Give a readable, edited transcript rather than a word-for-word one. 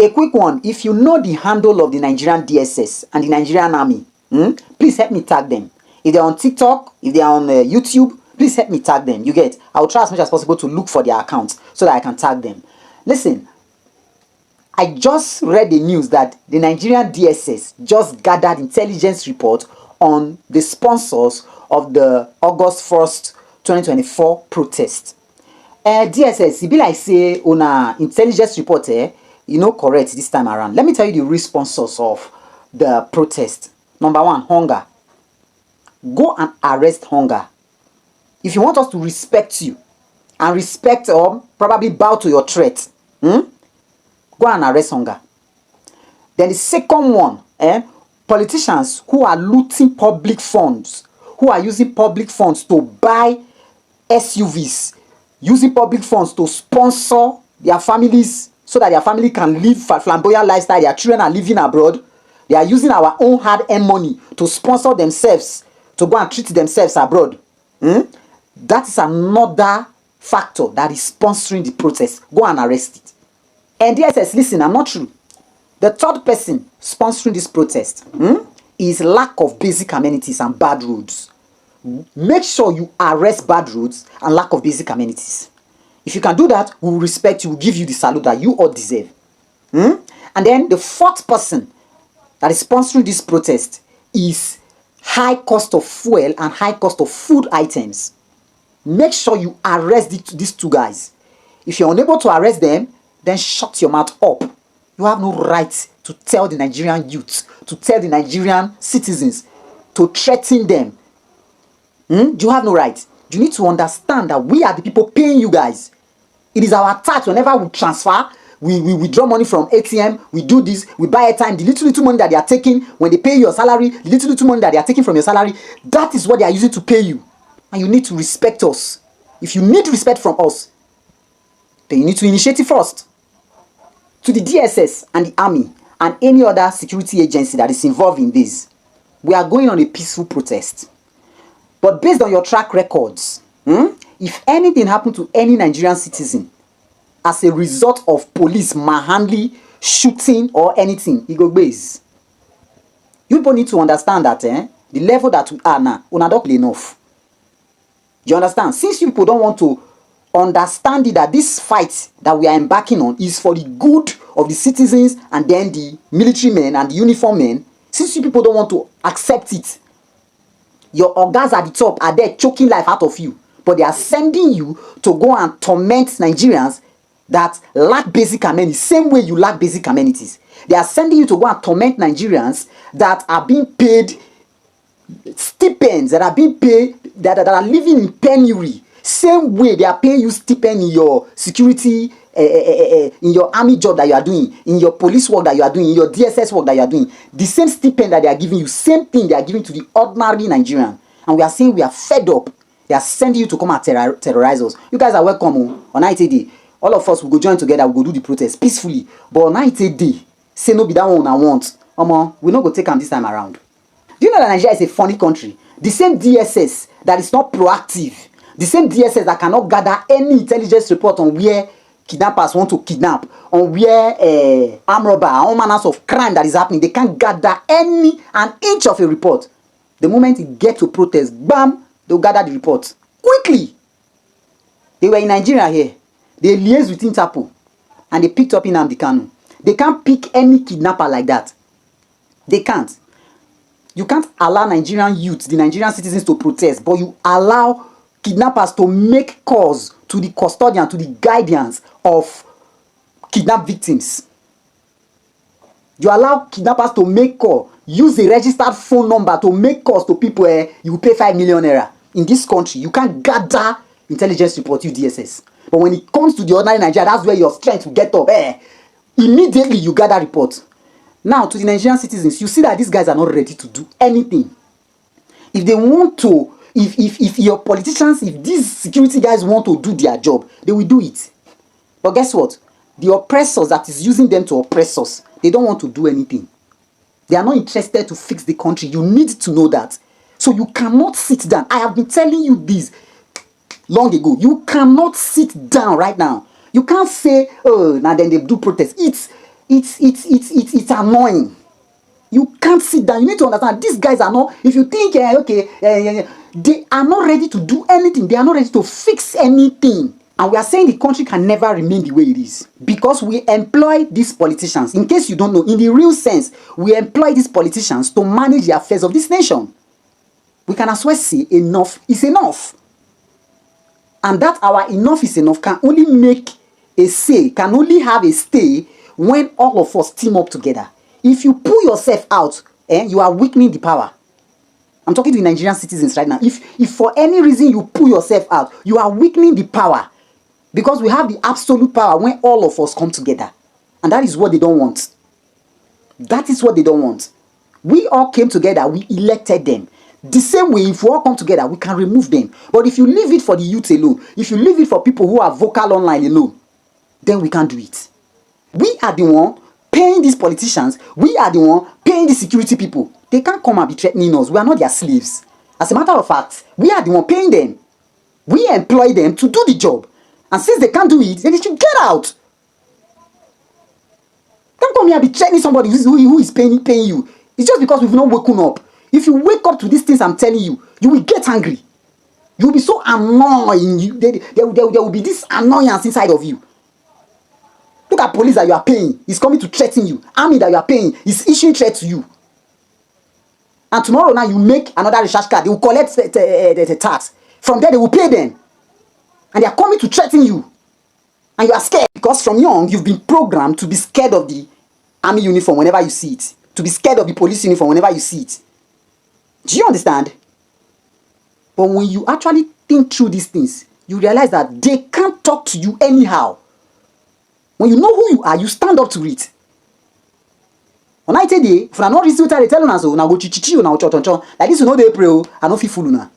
A quick one. If you know the handle of the Nigerian DSS and the Nigerian Army, please help me tag them. If they're on TikTok, if they're on YouTube, please help me tag them. You get? I'll try as much as possible to look for their accounts so that I can tag them. Listen, I just read the news that the Nigerian DSS just gathered intelligence report on the sponsors of the August 1st, 2024 protest. DSS, it be like say on a intelligence report, correct this time around. Let me tell you the real sponsors of the protest. Number one, hunger. Go and arrest hunger. If you want us to respect you and respect or probably bow to your threat, go and arrest hunger. Then the second one, politicians who are looting public funds, who are using public funds to buy SUVs, using public funds to sponsor their families so that their family can live a flamboyant lifestyle. Their children are living abroad. They are using our own hard-earned money to sponsor themselves, to go and treat themselves abroad. That is another factor that is sponsoring the protest. Go and arrest it. And DSS, listen, I'm not true. The third person sponsoring this protest is lack of basic amenities and bad roads. Make sure you arrest bad roads and lack of basic amenities. If you can do that, we will respect you, we will give you the salute that you all deserve. And then the fourth person that is sponsoring this protest is high cost of fuel and high cost of food items. Make sure you arrest these two guys. If you're unable to arrest them, then shut your mouth up. You have no right to tell the Nigerian youth, to tell the Nigerian citizens, to threaten them. You have no right. You need to understand that we are the people paying you guys. It is our tax. Whenever we transfer, we withdraw money from ATM, we do this, we buy airtime. The little money that they are taking when they pay your salary, the little money that they are taking from your salary, that is what they are using to pay you. And you need to respect us. If you need respect from us, then you need to initiate it first. To the DSS and the army and any other security agency that is involved in this, we are going on a peaceful protest. But based on your track records, if anything happened to any Nigerian citizen as a result of police manhandling, shooting, or anything, it go base. You people need to understand that the level that we are now, we are not enough. You understand? Since you people don't want to understand it, that this fight that we are embarking on is for the good of the citizens and then the military men and the uniform men, since you people don't want to accept it, your organs at the top are there choking life out of you, but they are sending you to go and torment Nigerians that lack basic amenities, same way you lack basic amenities. They are sending you to go and torment Nigerians that are being paid stipends, that are being paid, that are living in penury. Same way they are paying you stipend in your security, in your army job that you are doing, in your police work that you are doing, in your DSS work that you are doing. The same stipend that they are giving you, same thing they are giving to the ordinary Nigerian. And we are saying we are fed up. They are sending you to come and terrorize us. You guys are welcome on ITD. All of us will go join together, we go do the protest peacefully. But on ITD, say no be that one I want. We not go take them this time around. Do you know that Nigeria is a funny country? The same DSS that is not proactive, the same DSS that cannot gather any intelligence report on where kidnappers want to kidnap, on where armed robber, all manners of crime that is happening, they can't gather an inch of a report. The moment it gets to protest, bam, they'll gather the report quickly. They were in Nigeria here. They liaised with Interpol and they picked up Nnamdi Kanu. They can't pick any kidnapper like that. They can't. You can't allow Nigerian youth, the Nigerian citizens, to protest, but you allow kidnappers to make calls to the custodian, to the guardians of kidnapped victims. You allow kidnappers to make call, use a registered phone number to make calls to people. You pay 5 million naira. In this country, you can't gather intelligence report, you DSS. But when it comes to the ordinary Nigeria, that's where your strength will get up. Immediately you gather report. Now, to the Nigerian citizens, you see that these guys are not ready to do anything. If they want to, if your politicians, if these security guys want to do their job, they will do it. But guess what? The oppressors that is using them to oppress us, they don't want to do anything. They are not interested to fix the country. You need to know that. So you cannot sit down. I have been telling you this long ago. You cannot sit down right now. You can't say, oh, now then they do protest. It's annoying. You can't sit down. You need to understand these guys are not, if you think they are not ready to do anything, they are not ready to fix anything. And we are saying the country can never remain the way it is because we employ these politicians. In case you don't know, in the real sense, we employ these politicians to manage the affairs of this nation. We can as well say enough is enough. And that our enough is enough can only make a say, can only have a stay when all of us team up together. If you pull yourself out, you are weakening the power. I'm talking to the Nigerian citizens right now. If for any reason you pull yourself out, you are weakening the power. Because we have the absolute power when all of us come together. And that is what they don't want. That is what they don't want. We all came together, we elected them. The same way, if we all come together, we can remove them. But if you leave it for the youth alone, if you leave it for people who are vocal online alone, then we can't do it. We are the one paying these politicians. We are the one paying the security people. They can't come and be threatening us. We are not their slaves. As a matter of fact, we are the one paying them. We employ them to do the job. And since they can't do it, then they should get out. Don't come here and be threatening somebody who is paying you. It's just because we've not woken up. If you wake up to these things I'm telling you, you will get angry. You will be so annoying. There will be this annoyance inside of you. Look at police that you are paying. He's coming to threaten you. Army that you are paying is issuing threat to you. And tomorrow now you make another recharge card. They will collect the tax. From there they will pay them. And they are coming to threaten you. And you are scared. Because from young, you've been programmed to be scared of the army uniform whenever you see it. To be scared of the police uniform whenever you see it. Do you understand? But when you actually think through these things, you realize that they can't talk to you anyhow. When you know who you are, you stand up to it. On night day, if I not receive what they tell us, now go chichichi, now chon. Like this, you know they pray, I don't feel fool now.